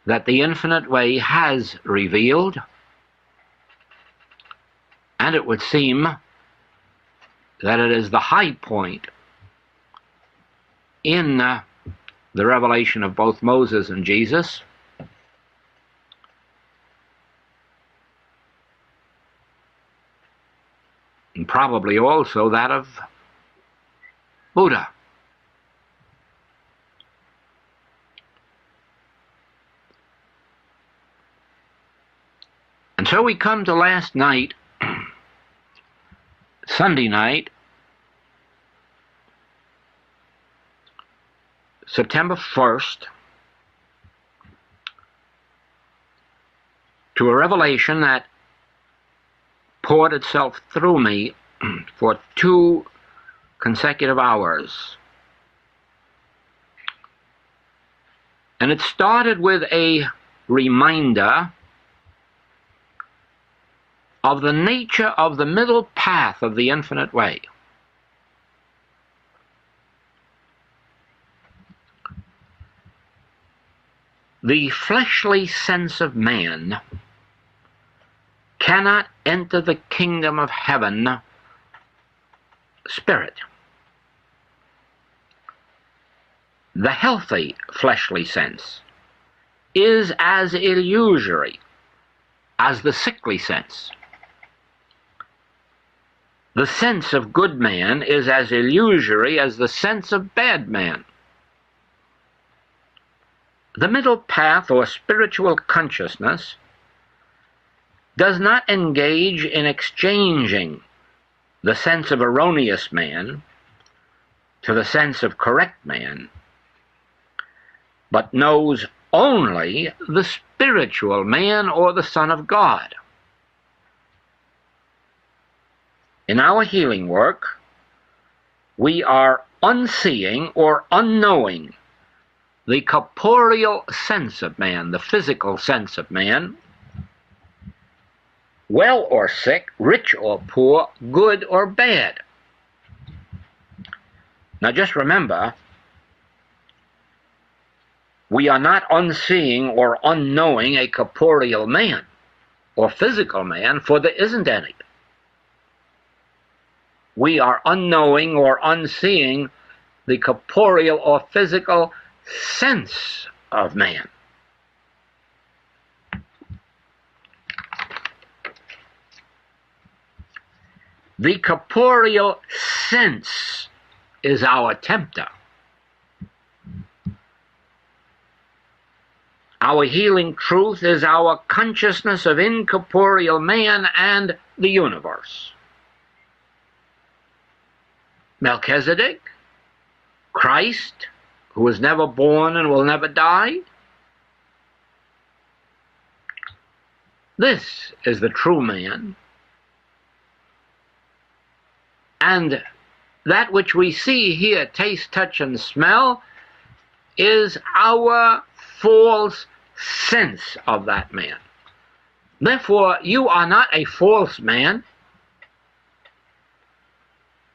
that the infinite way has revealed, and it would seem that it is the high point in the revelation of both Moses and Jesus, and probably also that of Buddha. And so we come to last night, Sunday night, September 1st, to a revelation that poured itself through me for 2 consecutive hours. And it started with a reminder of the nature of the middle path of the infinite way. The fleshly sense of man cannot enter the kingdom of heaven spirit. The healthy fleshly sense is as illusory as the sickly sense. The sense of good man is as illusory as the sense of bad man. The middle path, or spiritual consciousness, does not engage in exchanging the sense of erroneous man to the sense of correct man, but knows only the spiritual man or the Son of God. In our healing work, we are unseeing or unknowing the corporeal sense of man, the physical sense of man, well or sick, rich or poor, good or bad. Now just remember, we are not unseeing or unknowing a corporeal man or physical man, for there isn't any. We are unknowing or unseeing the corporeal or physical sense of man. The corporeal sense is our tempter. Our healing truth is our consciousness of incorporeal man and the universe. Melchizedek, Christ, who was never born and will never die. This is the true man. And that which we see, hear, taste, touch, and smell is our false sense of that man. Therefore, you are not a false man.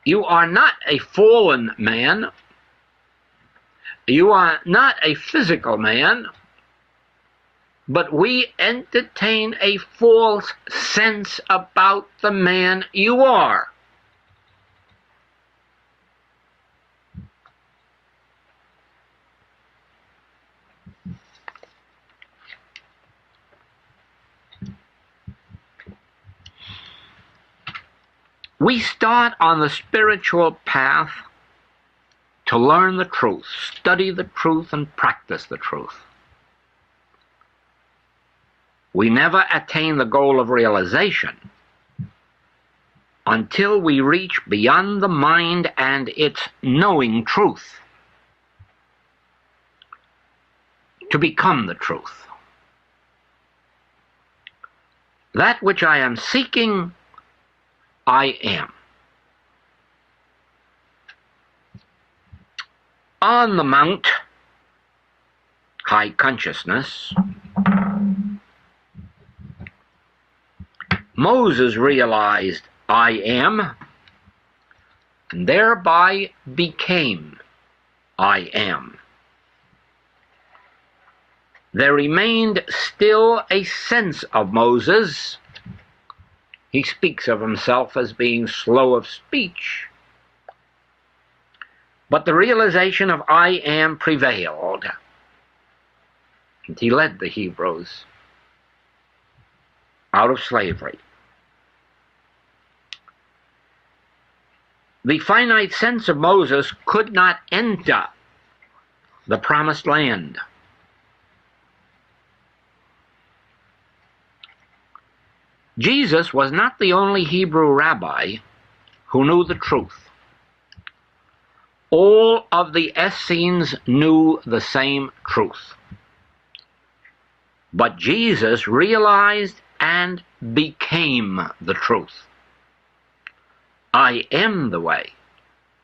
You are not a fallen man. You are not a physical man. But we entertain a false sense about the man you are. We start on the spiritual path to learn the truth, study the truth, and practice the truth. We never attain the goal of realization until we reach beyond the mind and its knowing truth to become the truth. That which I am seeking, I am. On the Mount, high consciousness, Moses realized I am, and thereby became I am. There remained still a sense of Moses. He speaks of himself as being slow of speech. But the realization of I am prevailed. And he led the Hebrews out of slavery. The finite sense of Moses could not enter the promised land. Jesus was not the only Hebrew rabbi who knew the truth. All of the Essenes knew the same truth. But Jesus realized and became the truth. I am the way.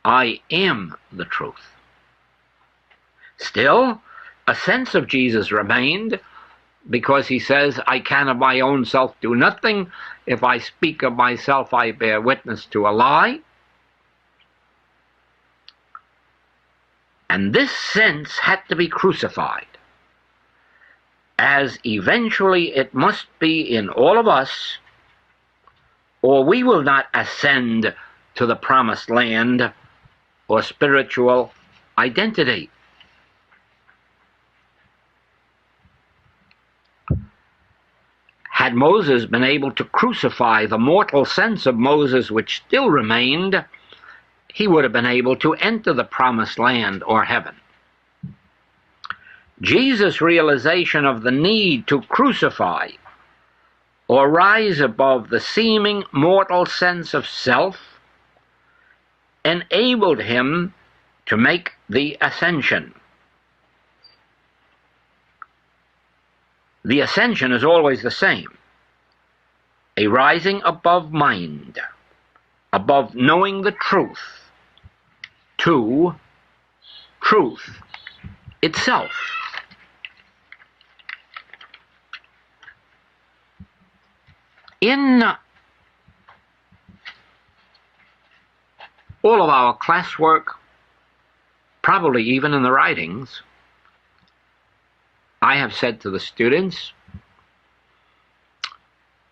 I am the truth. Still, a sense of Jesus remained, because he says, I can of my own self do nothing. If I speak of myself, I bear witness to a lie. And this sense had to be crucified, as eventually it must be in all of us, or we will not ascend to the promised land or spiritual identity. Had Moses been able to crucify the mortal sense of Moses which still remained, he would have been able to enter the promised land or heaven. Jesus' realization of the need to crucify or rise above the seeming mortal sense of self enabled him to make the ascension. The ascension is always the same. A rising above mind, above knowing the truth, to truth itself. In all of our classwork, probably even in the writings, I have said to the students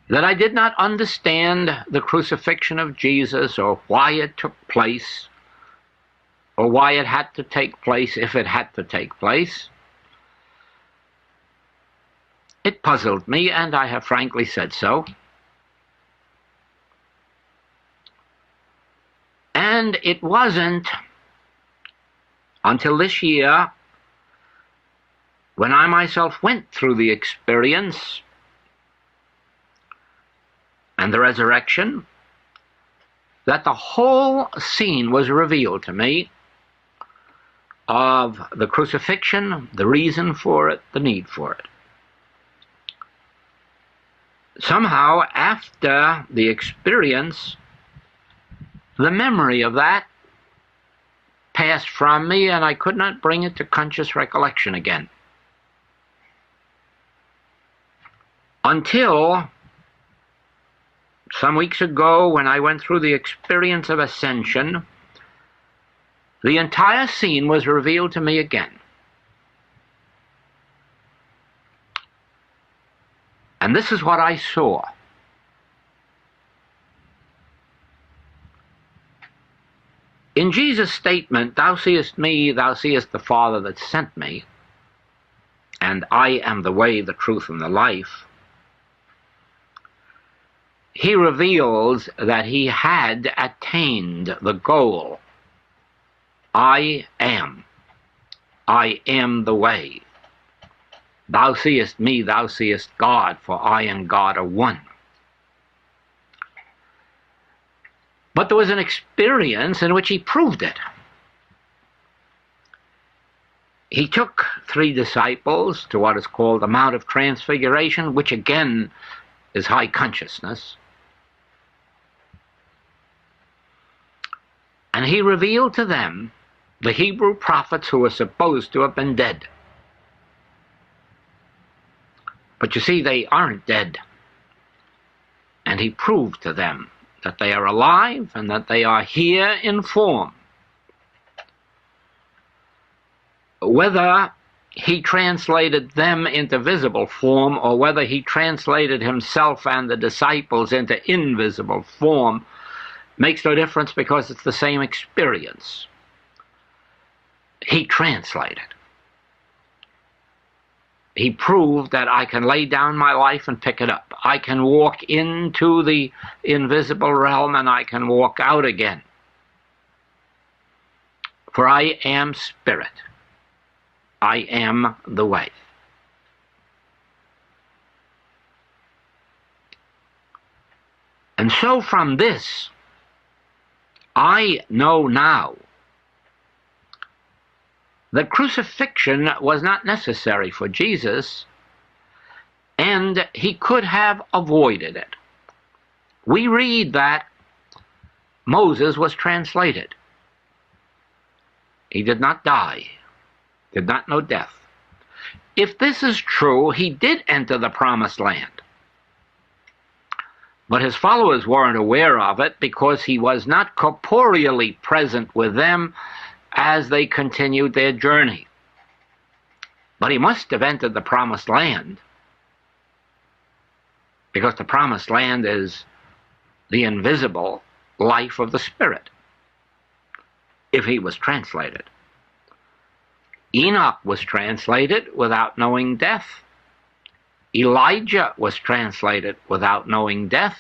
that I did not understand the crucifixion of Jesus, or why it took place, or why it had to take place if it had to take place. It puzzled me, and I have frankly said so. And it wasn't until this year, when I myself went through the experience and the resurrection, that the whole scene was revealed to me of the crucifixion, the reason for it, the need for it. Somehow, after the experience, the memory of that passed from me, and I could not bring it to conscious recollection again. Until some weeks ago, when I went through the experience of ascension, the entire scene was revealed to me again. And this is what I saw. In Jesus' statement, "Thou seest me, thou seest the Father that sent me, and I am the way, the truth, and the life," he reveals that he had attained the goal. I am the way. Thou seest me, thou seest God, for I and God are one. But there was an experience in which he proved it. He took 3 disciples to what is called the Mount of Transfiguration, which again is high consciousness. And he revealed to them the Hebrew prophets who were supposed to have been dead. But you see, they aren't dead. And he proved to them that they are alive and that they are here in form. Whether he translated them into visible form, or whether he translated himself and the disciples into invisible form, makes no difference, because it's the same experience. He translated. He proved that I can lay down my life and pick it up. I can walk into the invisible realm and I can walk out again. For I am spirit. I am the way. And so from this, I know now that crucifixion was not necessary for Jesus, and he could have avoided it. We read that Moses was translated. He did not die, did not know death. If this is true, he did enter the promised land. But his followers weren't aware of it, because he was not corporeally present with them as they continued their journey. But he must have entered the promised land, because the promised land is the invisible life of the Spirit, if he was translated. Enoch was translated without knowing death. Elijah was translated without knowing death.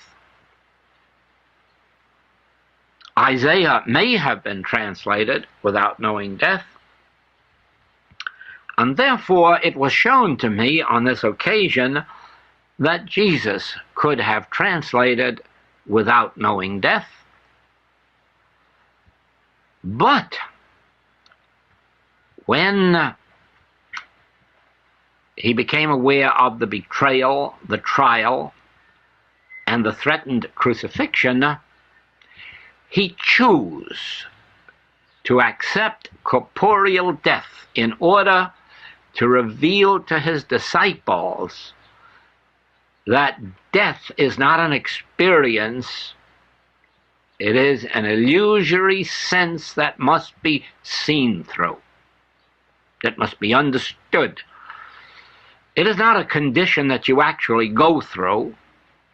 Isaiah may have been translated without knowing death. And therefore it was shown to me on this occasion that Jesus could have translated without knowing death. But when he became aware of the betrayal, the trial, and the threatened crucifixion, he chose to accept corporeal death in order to reveal to his disciples that death is not an experience, it is an illusory sense that must be seen through, that must be understood. It is not a condition that you actually go through.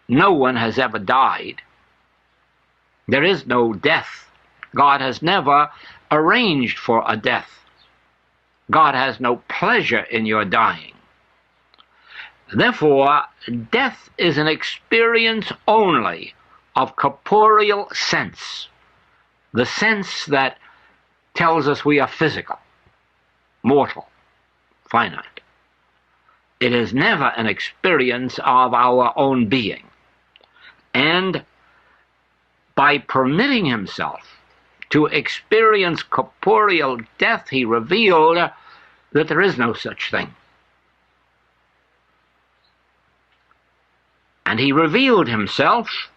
No one has ever died. There is no death. God has never arranged for a death. God has no pleasure in your dying. Therefore, death is an experience only of corporeal sense, the sense that tells us we are physical, mortal, finite. It is never an experience of our own being. And by permitting himself to experience corporeal death, he revealed that there is no such thing. And he revealed himself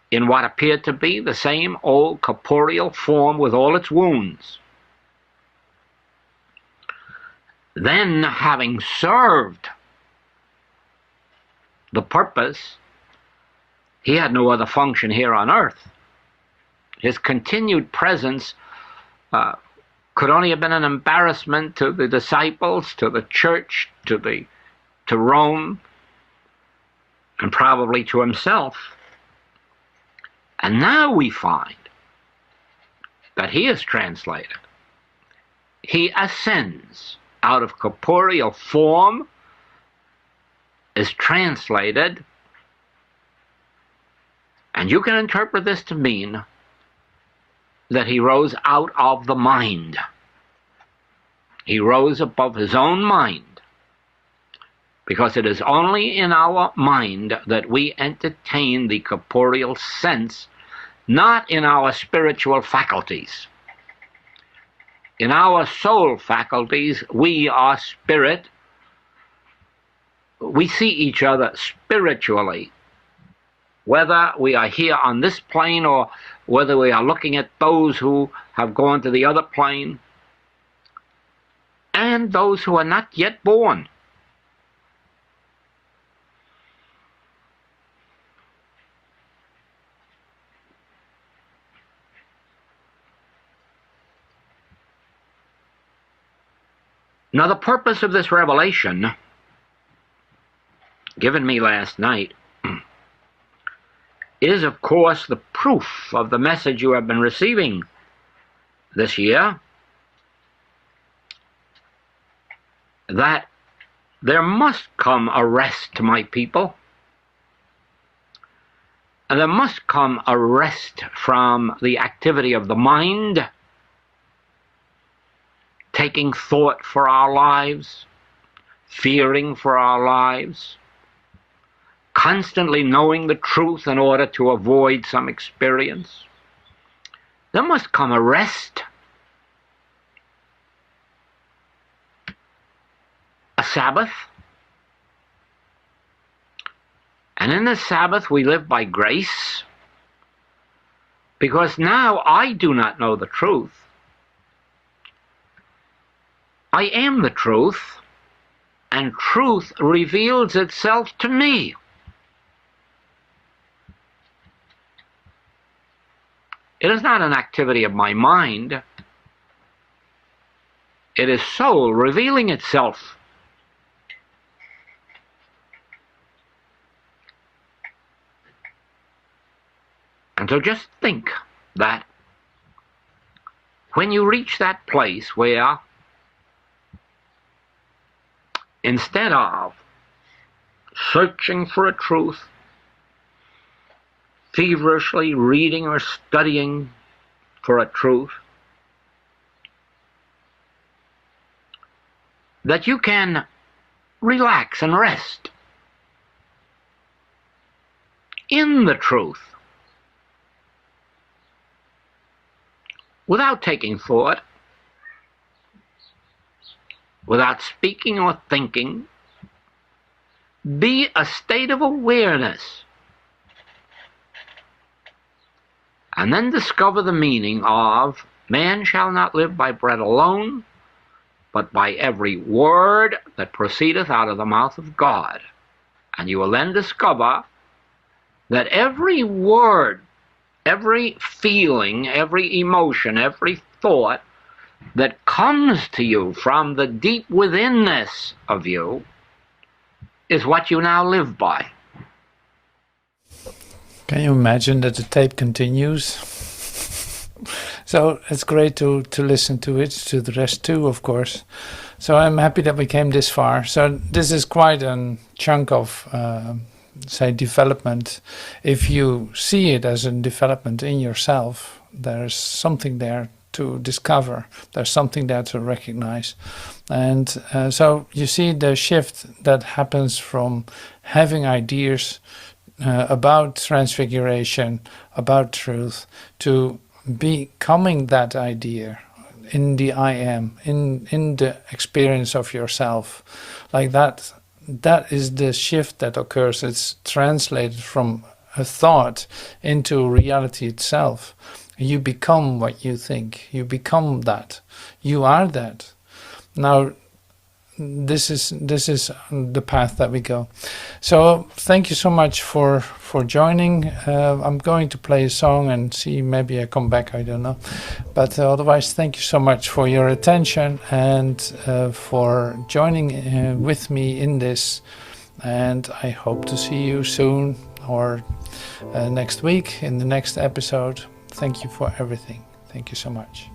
in what appeared to be the same old corporeal form with all its wounds. Then, having served the purpose, he had no other function here on earth. His continued presence could only have been an embarrassment to the disciples, to the church, to Rome, and probably to himself. And now we find that he is translated. He ascends out of corporeal form, is translated, and you can interpret this to mean that he rose out of the mind. He rose above his own mind, because it is only in our mind that we entertain the corporeal sense, not in our spiritual faculties. In our soul faculties, we are spirit. We see each other spiritually, whether we are here on this plane or whether we are looking at those who have gone to the other plane, and those who are not yet born. Now, the purpose of this revelation given me last night is, of course, the proof of the message you have been receiving this year, that there must come a rest to my people, and there must come a rest from the activity of the mind, taking thought for our lives, fearing for our lives, constantly knowing the truth in order to avoid some experience. There must come a rest, a Sabbath, and in the Sabbath we live by grace, because now I do not know the truth. I am the truth, and truth reveals itself to me. It is not an activity of my mind. It is soul revealing itself. And so just think that when you reach that place where, instead of searching for a truth, feverishly reading or studying for a truth, that you can relax and rest in the truth without taking thought, without speaking or thinking. Be a state of awareness, and then discover the meaning of man shall not live by bread alone, but by every word that proceedeth out of the mouth of God. And you will then discover that every word, every feeling, every emotion, every thought that comes to you from the deep withinness of you is what you now live by. Can you imagine that the tape continues? So it's great to listen to it, to the rest too, of course. So I'm happy that we came this far. So this is quite a chunk of, say, development. If you see it as a development in yourself, there's something there to discover. There's something there to recognize. And so you see the shift that happens from having ideas about transfiguration, about truth, to becoming that idea in the I am, in the experience of yourself. Like that is the shift that occurs. It's translated from a thought into reality itself. You become what you think. You become that. You are that. Now, this is the path that we go. So thank you so much for joining. I'm going to play a song and see, maybe I come back, I don't know. But otherwise, thank you so much for your attention and for joining with me in this. And I hope to see you soon or next week in the next episode. Thank you for everything. Thank you so much.